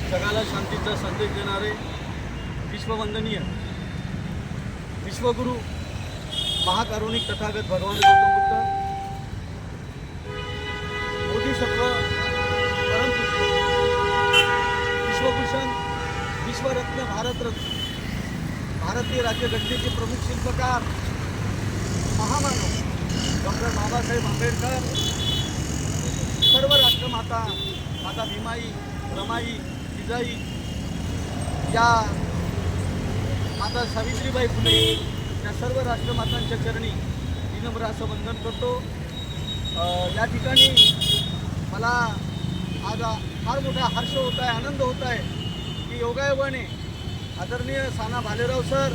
जगाला शांतीचा संदेश देणारे विश्ववंदनीय विश्वगुरु महाकारुणिक तथागत भगवान गौतम बुद्ध बोधिसत्व परमपूज्य विश्वभूषण विश्वरत्न भारतरत्न भारतीय राज्यघटनेचे प्रमुख शिल्पकार महामानव डॉक्टर बाबासाहेब आंबेडकर सर्व राष्ट्रमाता माता भीमाई रमाई जिजाई या माता सावित्रीबाई फुले या सर्व राष्ट्रमातांच्या चरणी विनम्र असं वंदन करतो। या ठिकाणी मला आज फार मोठा हर्ष होत आहे, आनंद होत आहे की योगायोगाने आदरणीय साना भालेराव सर,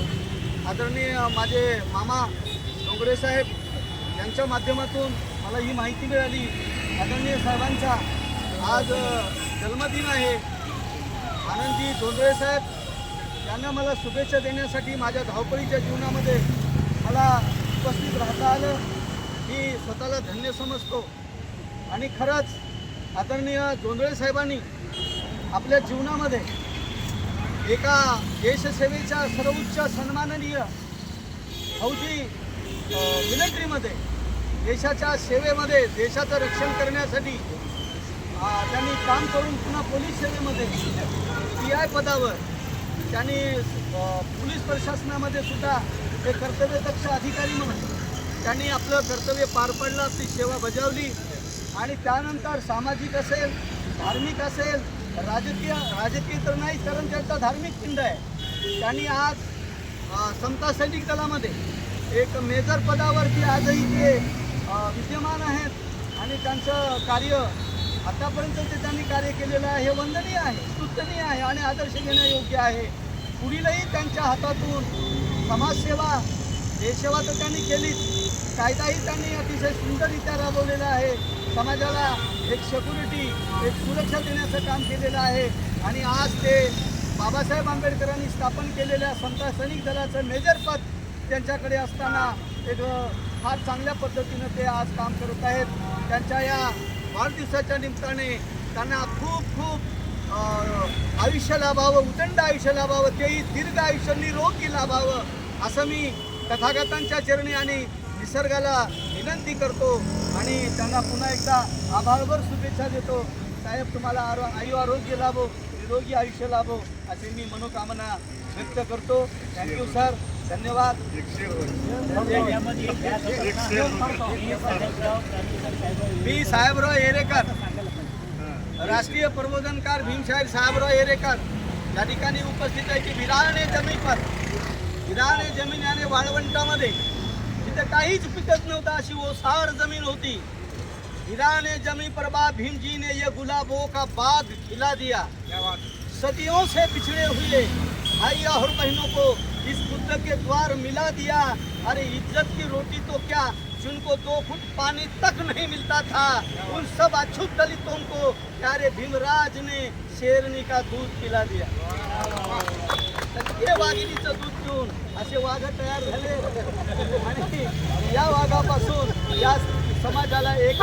आदरणीय माझे मामा डोंगरे साहेब यांच्या माध्यमातून मला ही माहिती मिळाली। आदरणीय साहेबांचा आज जन्मदिन आहे। आनंदजी डोंगरे साहेब यांना मला शुभेच्छा देण्यासाठी माझ्या धावपळीच्या जीवनामध्ये मला उपस्थित राहता आलं, मी स्वतःला धन्य समजतो। आणि खरंच आदरणीय डोंगरे साहेबांनी आपल्या जीवनामध्ये एका देशसेवेच्या सर्वोच्च सन्माननीय फौजी मिलिटरीमध्ये देशाच्या सेवेमध्ये देशाचं रक्षण करण्यासाठी त्यांनी काम करून पुन्हा पोलीस सेवेमध्ये PI पदावर त्यांनी पोलीस प्रशासनामध्ये सुद्धा एक कर्तव्यदक्ष अधिकारी म्हणून त्यांनी आपलं कर्तव्य पार पाडलं, आपली सेवा बजावली। आणि त्यानंतर सामाजिक असेल, धार्मिक असेल, राजकीय तर नाही, कारण त्यांचा धार्मिक पिंड आहे। त्यांनी आज समता सैनिक दलामध्ये एक मेजर पदावरती आजही ते विद्यमान आहेत आणि त्यांचं कार्य आतापर्यंत जे त्यांनी कार्य केलेलं आहे हे वंदनीय आहे, स्तुत्यनीय आहे आणि आदर्श घेण्यायोग्य आहे। पुढीलही त्यांच्या हातातून समाजसेवा, देशसेवा तर त्यांनी केलीच, कायदाही त्यांनी अतिशय सुंदररित्या राबवलेला आहे, समाजाला एक सिक्युरिटी, एक सुरक्षा देण्याचं काम केलेलं आहे। आणि आज ते बाबासाहेब आंबेडकरांनी स्थापन केलेल्या समता सैनिक दलाचं मेजर पद त्यांच्याकडे असताना एक फार चांगल्या पद्धतीनं ते आज काम करत आहेत। त्यांच्या या वाढदिवसाच्या निमित्ताने त्यांना खूप खूप आयुष्य लाभावं, उदंड आयुष्य लाभावं, तेही दीर्घ आयुष्य निरोगी लाभावं असं मी तथागतांच्या चरणी आणि निसर्गाला विनंती करतो आणि त्यांना पुन्हा एकदा आभारभर शुभेच्छा देतो। साहेब, तुम्हाला आयु आरोग्य लाभो, निरोगी आयुष्य लाभो अशी मी मनोकामना व्यक्त करतो। थँक्यू सर, धन्यवाद। मी साहेबराव येरेकर, राष्ट्रीय प्रबोधनकार भीमशाहीर साहेबराव येरेकर या ठिकाणी उपस्थित आहे की विराने जमीन पर, विराने जमीन याने वाळवंटामध्ये जिथे काहीच पिकत नव्हतं अशी ओसार जमीन होती। विराने जमीन पर बा भीम जी ने ये गुलाबों का बाग खिला दिया, सदियों से बिछड़े हुए भाई और बहनों को इस बुद्ध के द्वार मिला दिया। अरे इज्जत की रोटी तो क्या, जिनको 2 फुट पानी तक नहीं मिलता था, उन सब अछूत दलितों को प्यारे भीमराज ने शेरनी का दूध पिला दिया। हे वाघिणीचं दूध पिऊन असे वाघ तयार झाले आणि या वाघापासून या समाजाला एक